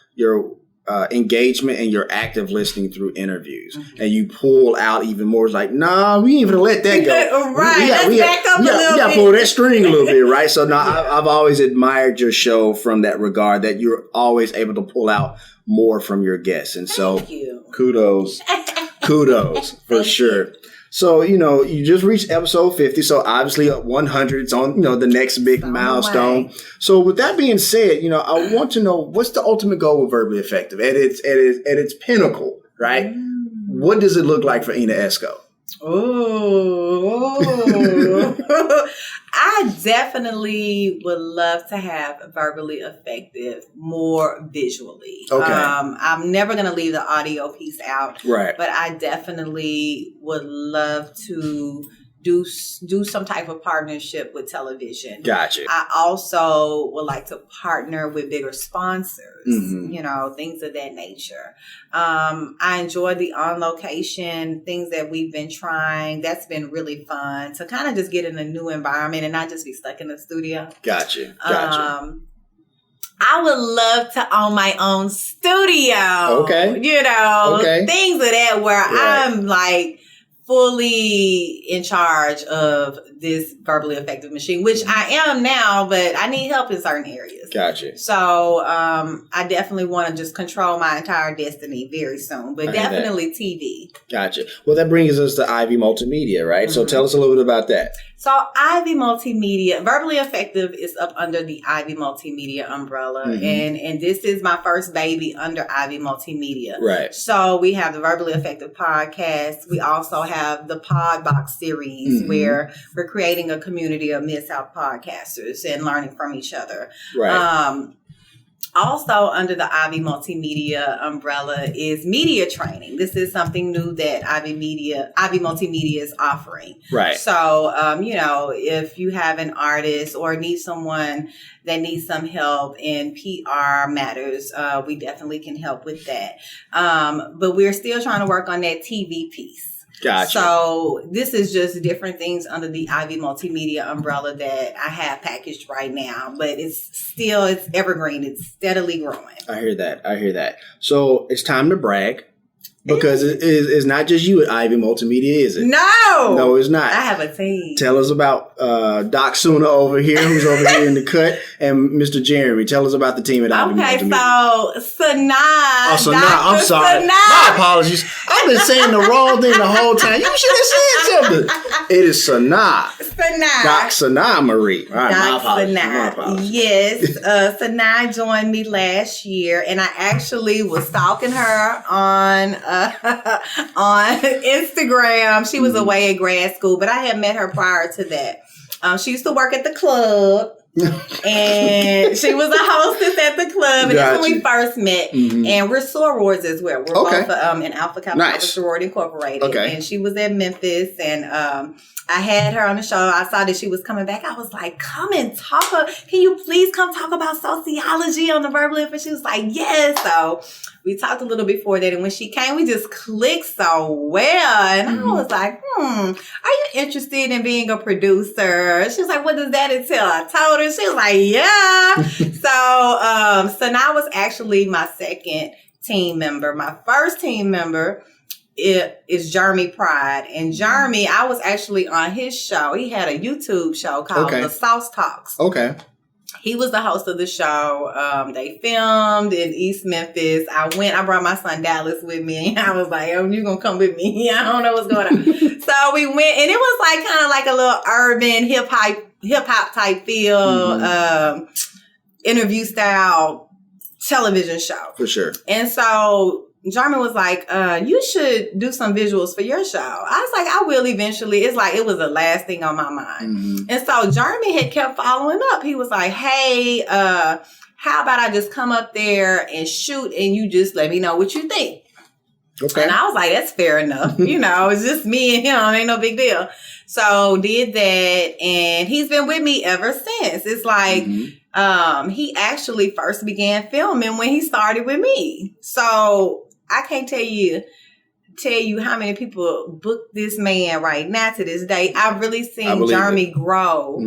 engagement and your active listening through interviews, and you pull out even more. It's like, nah, we ain't even let that go. Let's back up a little bit. We got to pull that string a little bit, right? So I've always admired your show from that regard, that you're always able to pull out more from your guests, and Thank you. Kudos for sure. So, you just reached episode 50. So obviously 100 is on, the next big milestone. So with that being said, I want to know, what's the ultimate goal with Verbally Effective at its pinnacle, right? What does it look like for Ena Esco? Ooh. I definitely would love to have verbally effective more visually. Okay. I'm never going to leave the audio piece out. Right. But I definitely would love to do some type of partnership with television. Gotcha. I also would like to partner with bigger sponsors, things of that nature. I enjoy the on location things that we've been trying. That's been really fun to kind of just get in a new environment and not just be stuck in the studio. Gotcha. I would love to own my own studio. Okay. Things of that where I'm like fully in charge of this verbally effective machine, which I am now, but I need help in certain areas. Gotcha. So I definitely want to just control my entire destiny very soon, but definitely TV. Gotcha. Well, that brings us to Ivy Multimedia, right? So tell us a little bit about that. So Ivy Multimedia, Verbally Effective is up under the Ivy Multimedia umbrella. And this is my first baby under Ivy Multimedia. Right. So we have the Verbally Effective podcast. We also have the Piebox series where we're creating a community of Mid-South podcasters and learning from each other. Right. Also under the Ivy Multimedia umbrella is media training. This is something new that Ivy Multimedia is offering. Right. So, if you have an artist or need someone that needs some help in PR matters, we definitely can help with that. But we're still trying to work on that TV piece. Gotcha. So this is just different things under the Ivy Multimedia umbrella that I have packaged right now, but it's evergreen. It's steadily growing. I hear that. So it's time to brag. Because it's not just you at Ivy Multimedia, is it? No, it's not. I have a team. Tell us about Doc Suna over here, who's over here in the cut, and Mr. Jeremy. Tell us about the team at Ivy Multimedia. Okay, so Sanaa. Oh, Sanaa. I'm sorry. Sanaa. My apologies. I've been saying the wrong thing the whole time. You should have said something. It is Sanaa. Doc Sanaa Marie. All right, Doc Sanaa. Yes. Sanaa joined me last year, and I actually was stalking her on Instagram. She was away at grad school, but I had met her prior to that. She used to work at the club. And she was a hostess at the club, and that's when we first met. And we're sorors as well. We're both in Alpha Kappa Alpha Sorority Incorporated. And she was at Memphis, and I had her on the show. I saw that she was coming back. I was like, come and talk. Can you please come talk about sociology on the Verbally Effective? She was like, yes. So we talked a little before that, and when she came, we just clicked so well. And I was like, are you interested in being a producer? She was like, what does that entail? I told her. She was like, yeah. So Sanaa was actually my second team member. My first team member is Jeremy Pride. And Jeremy, I was actually on his show. He had a YouTube show called The Sauce Talks. Okay. He was the host of the show. They filmed in East Memphis. I brought my son Dallas with me. I was like, oh, you gonna come with me? I don't know what's going on. So we went, and it was like kind of like a little urban hip hop type feel, interview style television show. For sure. And so Jeremy was like, you should do some visuals for your show. I was like, I will eventually. It's like, it was the last thing on my mind. And so Jeremy had kept following up. He was like, hey, how about I just come up there and shoot, and you just let me know what you think. Okay. And I was like, that's fair enough. It's just me and him. Ain't no big deal. So did that, and he's been with me ever since. It's like, he actually first began filming when he started with me. So I can't tell you how many people book this man right now to this day. I've really seen Jeremy grow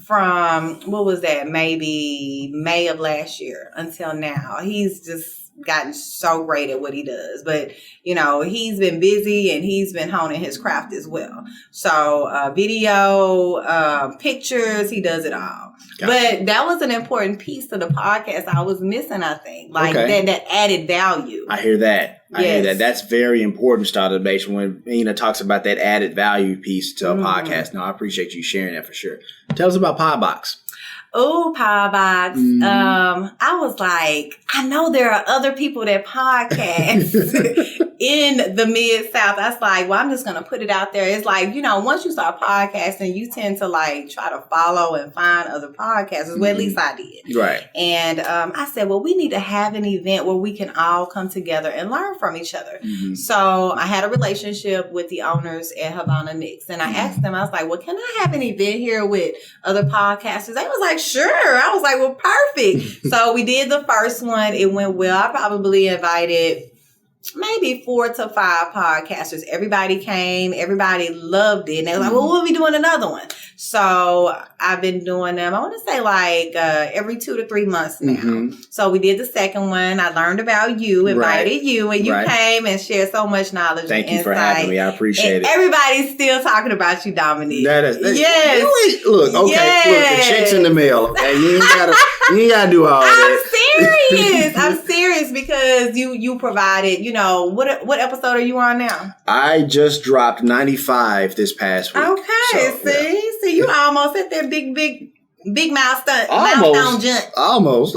from, what was that, maybe May of last year until now. He's just gotten so great at what he does. But, he's been busy and he's been honing his craft as well. So video, pictures, he does it all. Gotcha. But that was an important piece to the podcast I was missing, I think. That added value. I hear that. I hear that. That's very important, StatupNation, when Ena talks about that added value piece to a podcast. No, I appreciate you sharing that for sure. Tell us about Piebox. Oh, Piebox. I was like, I know there are other people that podcast. in the Mid-South. I was like, well, I'm just going to put it out there. It's like, once you start podcasting, you tend to like try to follow and find other podcasters. Well, at least I did. Right. And I said, well, we need to have an event where we can all come together and learn from each other. So I had a relationship with the owners at Havana Mix. And I asked them, I was like, well, can I have an event here with other podcasters? They was like, sure. I was like, well, perfect. So we did the first one. It went well. I probably invited maybe 4 to 5 podcasters. Everybody came. Everybody loved it. And they were like, well, we'll be doing another one. So I've been doing them, I want to say like every 2 to 3 months now. So we did the second one. I learned about you, invited you, and you came and shared so much knowledge. Thank you for having me. I appreciate it. Everybody's still talking about you, Dominique. Yes. Look, okay. Yes. Look, the check's in the mail. Okay, you ain't gotta do all that. I'm serious because you provided, what episode are you on now? I just dropped 95 this past week. Okay, see, you almost at that big milestone jump. Almost.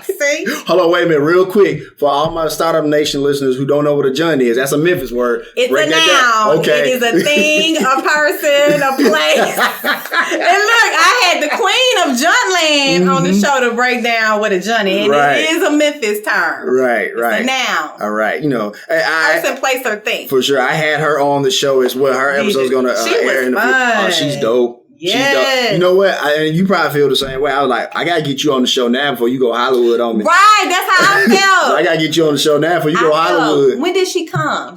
See? Hold on, wait a minute, real quick. For all my Startup Nation listeners who don't know what a junt is, that's a Memphis word. It's a noun. Okay. It is a thing, a person, a place. And look, I had the queen of Juntland on the show to break down what a junt is. And it is a Memphis term. Right. It's a noun. All right. Person, place, or thing. For sure. I had her on the show as well. Her episode's going to air in the future. Oh, she's dope. Yes. You know what? You probably feel the same way. I was like, I got to get you on the show now before you go Hollywood on me. Right. That's how I felt. So I got to get you on the show now before you go Hollywood. When did she come?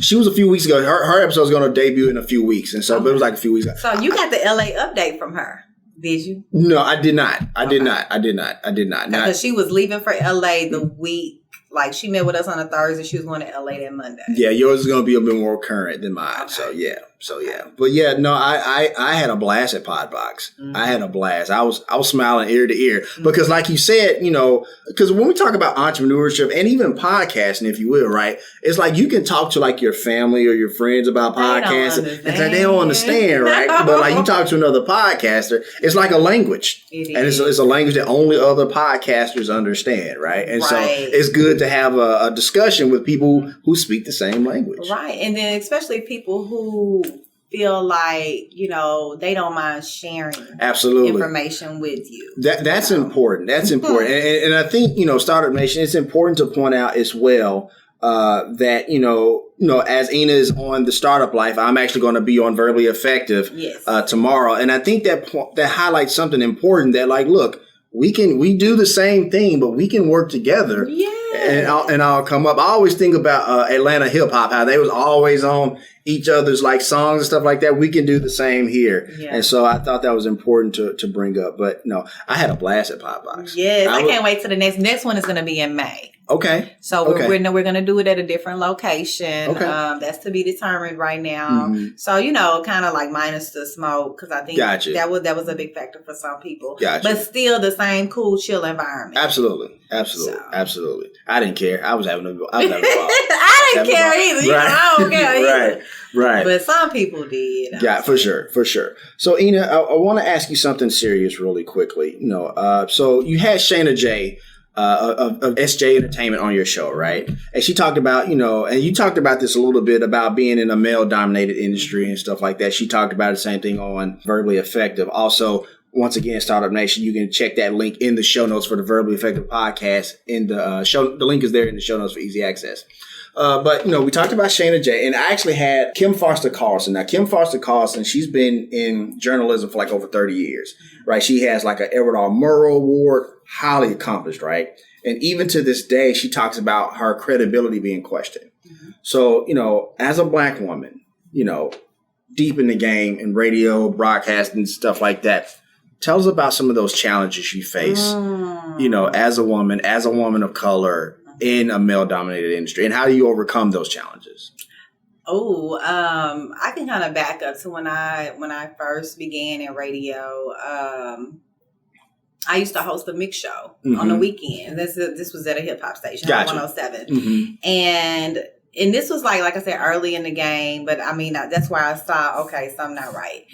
She was a few weeks ago. Her episode's going to debut in a few weeks. And so but it was like a few weeks ago. So you got the LA update from her. Did you? No, I did not. I did not. Because she was leaving for LA the week. Like, she met with us on a Thursday. She was going to LA that Monday. Yeah, yours is going to be a bit more current than mine. Okay. So yeah. But yeah, no, I had a blast at Piebox. I had a blast. I was smiling ear to ear because, like you said, because when we talk about entrepreneurship and even podcasting, if you will, right? It's like you can talk to like your family or your friends about podcasting. It's like they don't understand, right? But like you talk to another podcaster, it's like a language. And it's a language that only other podcasters understand, right? And so it's good to have a discussion with people who speak the same language. Right. And then especially people who feel like, they don't mind sharing information with you. That's important. That's important. And I think, Startup Nation, it's important to point out as well that, as Ena is on the Startup Life, I'm actually going to be on Verbally Effective tomorrow. And I think that highlights something important that, like, look, we do the same thing, but we can work together. Yeah. And I'll come up. I always think about Atlanta hip hop, how they was always on each other's like songs and stuff like that. We can do the same here. Yeah. And so I thought that was important to bring up. But no, I had a blast at Piebox. Yes, I can't wait till the next one is going to be in May. Okay. So we're going to do it at a different location. Okay. That's to be determined right now. So, kind of like minus the smoke, because I think that was a big factor for some people. But still the same cool, chill environment. Absolutely. I didn't care. I was having a ball. I didn't care either. I don't care either. Right. But some people did. Yeah, for sure. So, Ena, I want to ask you something serious really quickly. So you had Shayna J of SJ Entertainment on your show, right? And she talked about, and you talked about this a little bit about being in a male-dominated industry and stuff like that. She talked about the same thing on Verbally Effective. Also, once again, Startup Nation, you can check that link in the show notes for the Verbally Effective podcast. In the show, the link is there in the show notes for easy access. But, we talked about Shayna J, and I actually had Kim Foster Carlson. Now, Kim Foster Carlson, she's been in journalism for like over 30 years, right? She has like an Edward R. Murrow Award, highly accomplished, right? And even to this day, she talks about her credibility being questioned. So, as a Black woman, deep in the game in radio, broadcasting, stuff like that, tell us about some of those challenges you face, as a woman of color in a male-dominated industry, and how do you overcome those challenges? I can kind of back up to when I first began in radio. I used to host a mix show on the weekend. This was at a hip hop station, 107, and this was like I said, early in the game. But I mean, that's why I saw something not right.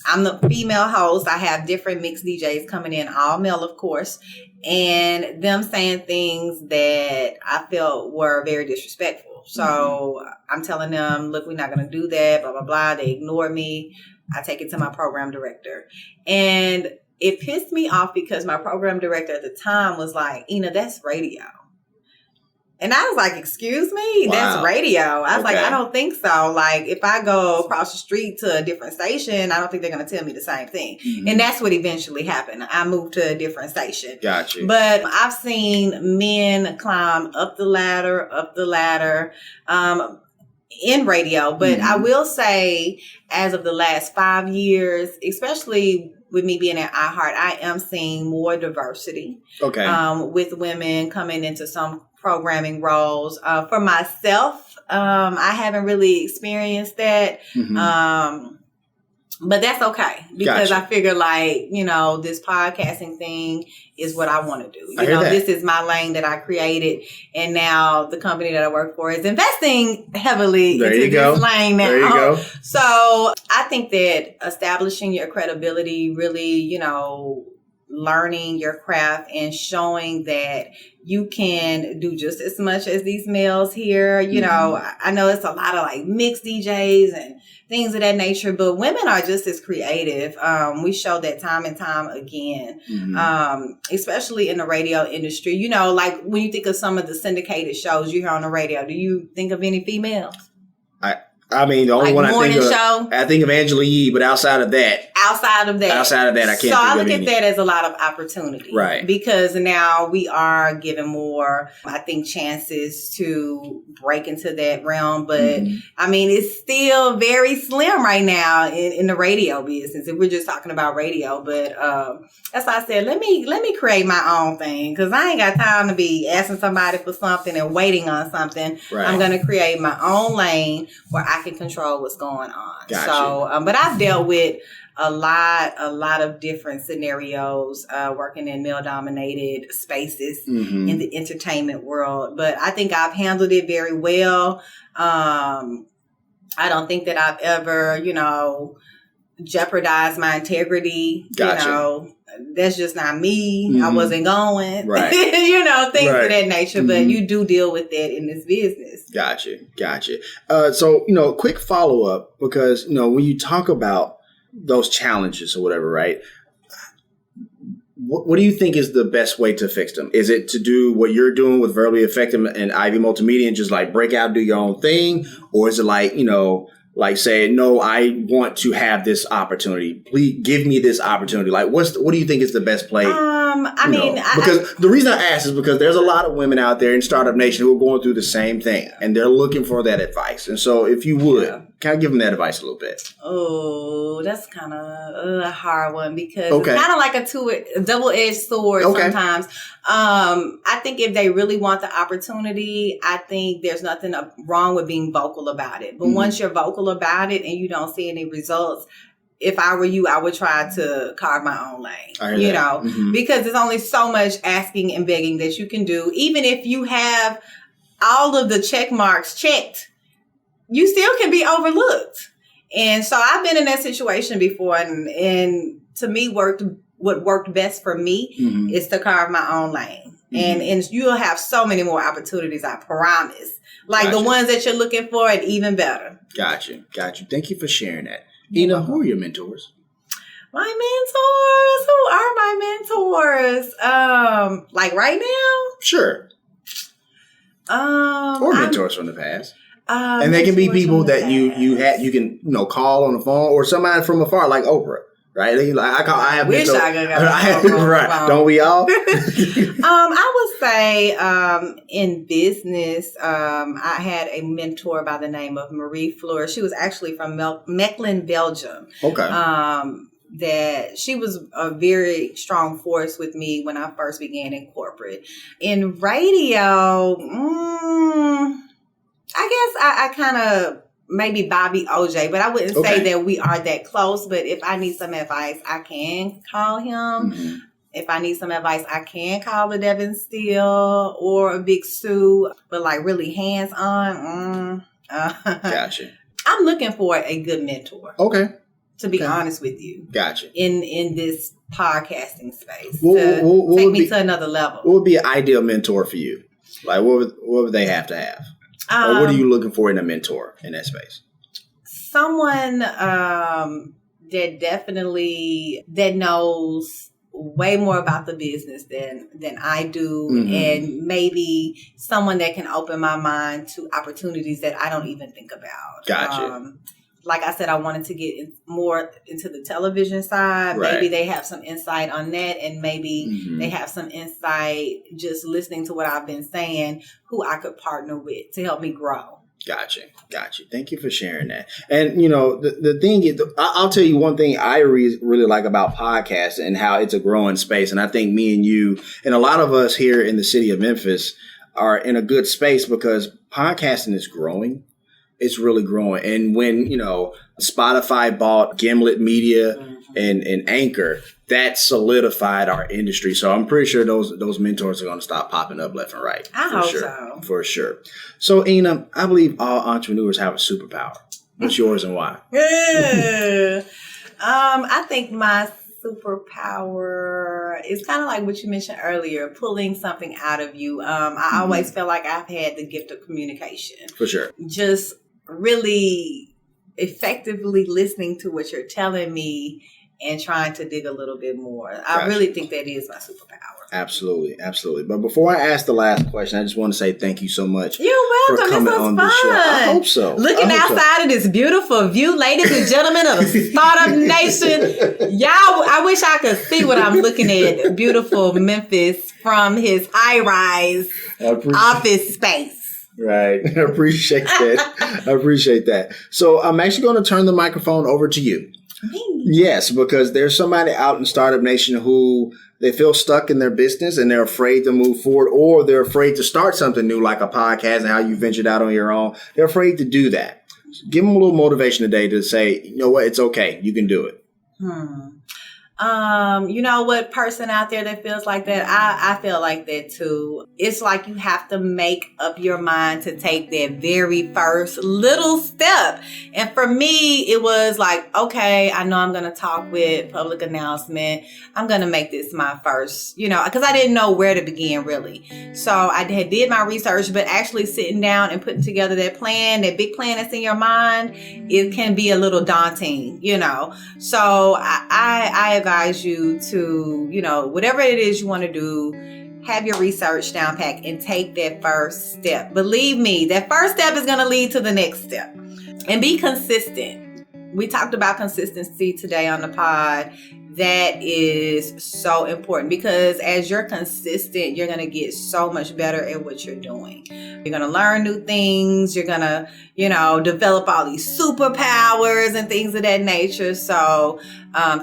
I'm the female host. I have different mixed DJs coming in, all male, of course, and them saying things that I felt were very disrespectful. So I'm telling them, look, we're not going to do that, blah, blah, blah. They ignore me. I take it to my program director. And it pissed me off because my program director at the time was like, Ena, that's radio. And I was like, excuse me, that's radio. I was like, I don't think so. Like, if I go across the street to a different station, I don't think they're going to tell me the same thing. And that's what eventually happened. I moved to a different station. Gotcha. But I've seen men climb up the ladder, in radio. But I will say, as of the last 5 years, especially with me being at iHeart, I am seeing more diversity. With women coming into some programming roles. For myself, I haven't really experienced that. But that's okay because I figure this podcasting thing is what I want to do. This is my lane that I created. And now the company that I work for is investing heavily into this lane now. There you go. So I think that establishing your credibility, really, learning your craft and showing that you can do just as much as these males here. I know it's a lot of mixed DJs and things of that nature, but women are just as creative. We show that time and time again, especially in the radio industry. When you think of some of the syndicated shows you hear on the radio, do you think of any females? I mean, the only one I think of Angela Yee, but outside of that, I can't think of any. So I look at that as a lot of opportunity. Right. Because now we are given more, I think, chances to break into that realm. But I mean, it's still very slim right now in the radio business. If we're just talking about radio, but that's why I said, let me create my own thing because I ain't got time to be asking somebody for something and waiting on something. Right. I'm going to create my own lane where I can control what's going on. Gotcha. So, but I've dealt with a lot of different scenarios working in male-dominated spaces in the entertainment world. But I think I've handled it very well. I don't think that I've ever, jeopardized my integrity. Gotcha. That's just not me. I wasn't going. Right. Things of that nature. But you do deal with that in this business. Gotcha. So, quick follow-up because, when you talk about those challenges or whatever, right? What do you think is the best way to fix them? Is it to do what you're doing with Verbally Effective and Ivy Multimedia and just break out, do your own thing? Or is it say, no, I want to have this opportunity. Please give me this opportunity. What do you think is the best play? Because the reason I ask is because there's a lot of women out there in Startup Nation who are going through the same thing and they're looking for that advice. And so if you would, kind of give them that advice a little bit. Oh, that's kind of a hard one because it's kind of like a double-edged sword sometimes. I think if they really want the opportunity, I think there's nothing wrong with being vocal about it. But once you're vocal about it and you don't see any results, if I were you, I would try to carve my own lane, because there's only so much asking and begging that you can do. Even if you have all of the check marks checked, you still can be overlooked. And so I've been in that situation before. And to me, what worked best for me is to carve my own lane. And you'll have so many more opportunities, I promise. The ones that you're looking for and even better. Gotcha. Thank you for sharing that. Ena, who are your mentors? My mentors? Who are my mentors? Right now? Sure. Or mentors from the past. And they can be people that you can call on the phone or somebody from afar like Oprah. Right? I have wish I could go right. Don't we all? I would say in business, I had a mentor by the name of Marie Fleur. She was actually from Mechelen, Belgium. Okay. That she was a very strong force with me when I first began in corporate. In radio, I guess I kind of maybe Bobby OJ, but I wouldn't say that we are that close. But if I need some advice, I can call him. If I need some advice, I can call the Devin Steele or a Big Sue. But really hands on. Gotcha. I'm looking for a good mentor. Okay. to be honest with you. Gotcha. In this podcasting space. What take me to another level. What would be an ideal mentor for you? Like, what would they have to have? Or what are you looking for in a mentor in that space? Someone that knows way more about the business than I do, and maybe someone that can open my mind to opportunities that I don't even think about. Gotcha. Like I said, I wanted to get more into the television side. Right. Maybe they have some insight on that, and maybe they have some insight just listening to what I've been saying, who I could partner with to help me grow. Gotcha. Thank you for sharing that. And, you know, the thing is, I'll tell you one thing I really like about podcasts and how it's a growing space. And I think me and you and a lot of us here in the city of Memphis are in a good space because podcasting is growing. It's really growing. And when, you know, Spotify bought Gimlet Media and Anchor, that solidified our industry. So I'm pretty sure those mentors are going to stop popping up left and right. I hope so. For sure. So, Ena, I believe all entrepreneurs have a superpower. What's yours and why? I think my superpower is kind of like what you mentioned earlier, pulling something out of you. I always feel like I've had the gift of communication. For sure. Just really effectively listening to what you're telling me and trying to dig a little bit more. Gotcha. I really think that is my superpower. Absolutely. But before I ask the last question, I just want to say thank you so much. You're welcome. For coming on the show. I hope so. Looking outside of this beautiful view, ladies and gentlemen of the Startup Nation. Y'all, I wish I could see what I'm looking at. Beautiful Memphis from his high-rise office space. Right. I appreciate that. So I'm actually going to turn the microphone over to you. Yes, because there's somebody out in Startup Nation who they feel stuck in their business and they're afraid to move forward, or they're afraid to start something new like a podcast and how you ventured out on your own. They're afraid to do that. Give them a little motivation today to say, you know what, it's okay. You can do it. You know what, person out there that feels like that, I feel like that too. It's like you have to make up your mind to take that very first little step. And for me, it was like, okay, I know I'm going to talk with public announcement. I'm going to make this my first, because I didn't know where to begin really. So I did my research, but actually sitting down and putting together that plan, that big plan that's in your mind, it can be a little daunting, So I advise you to, whatever it is you want to do, have your research down pat and take that first step. Believe me, that first step is going to lead to the next step. And be consistent. We talked about consistency today on the pod. That is so important because as you're consistent, you're going to get so much better at what you're doing. You're going to learn new things. You're going to, develop all these superpowers and things of that nature. So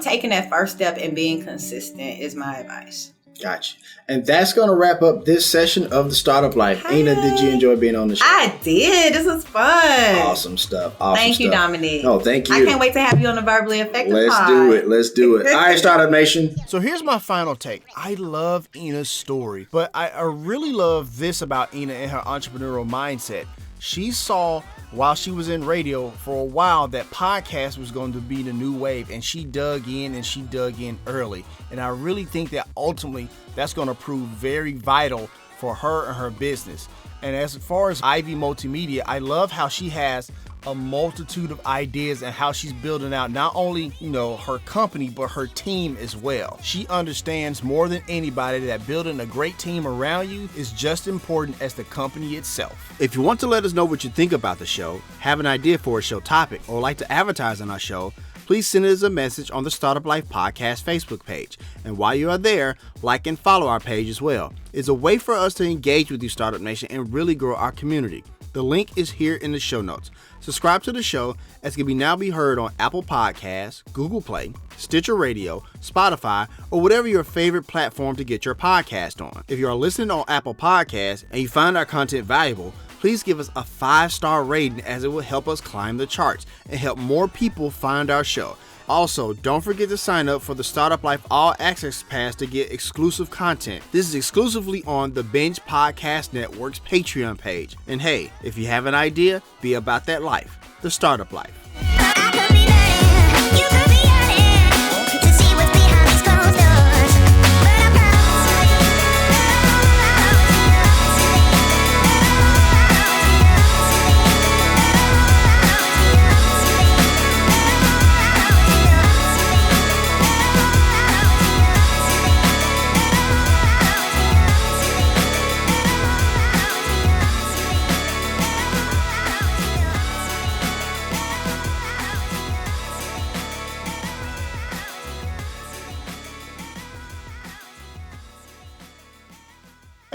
taking that first step and being consistent is my advice. Gotcha. And that's going to wrap up this session of The Startup Life. Hey. Ena, did you enjoy being on the show? I did. This was fun. Awesome stuff. Thank you, Dominique. No, thank you. I can't wait to have you on the Verbally Effective pod. Let's do it. All right, Startup Nation. So here's my final take. I love Ena's story, but I really love this about Ena and her entrepreneurial mindset. She saw while she was in radio for a while that podcast was going to be the new wave, and she dug in early. And I really think that ultimately that's going to prove very vital for her and her business. And as far as Ivy Multimedia, I love how she has a multitude of ideas and how she's building out not only, her company, but her team as well. She understands more than anybody that building a great team around you is just important as the company itself. If you want to let us know what you think about the show, have an idea for a show topic, or like to advertise on our show, please send us a message on the Startup Life Podcast Facebook page. And while you are there, like and follow our page as well. It's a way for us to engage with you, Startup Nation, and really grow our community. The link is here in the show notes. Subscribe to the show as it can now be heard on Apple Podcasts, Google Play, Stitcher Radio, Spotify, or whatever your favorite platform to get your podcast on. If you are listening on Apple Podcasts and you find our content valuable, please give us a 5-star rating as it will help us climb the charts and help more people find our show. Also, don't forget to sign up for the Startup Life All Access Pass to get exclusive content. This is exclusively on the Binge Podcast Network's Patreon page. And hey, if you have an idea, be about that life. The Startup Life. I could be there. You could be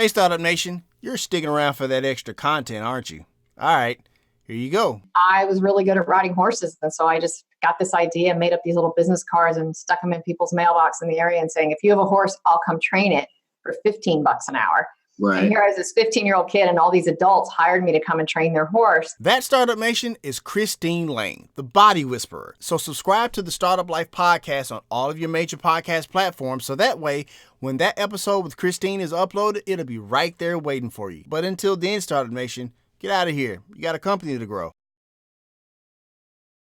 Hey, Startup Nation, you're sticking around for that extra content, aren't you? All right, here you go. I was really good at riding horses, and so I just got this idea and made up these little business cards and stuck them in people's mailbox in the area and saying, if you have a horse, I'll come train it for $15 an hour. Right. And here I was this 15-year-old kid, and all these adults hired me to come and train their horse. That Startup Nation is Christine Lane, the body whisperer. So subscribe to the Startup Life podcast on all of your major podcast platforms, so that way, when that episode with Christine is uploaded, it'll be right there waiting for you. But until then, Startup Nation, get out of here. You got a company to grow.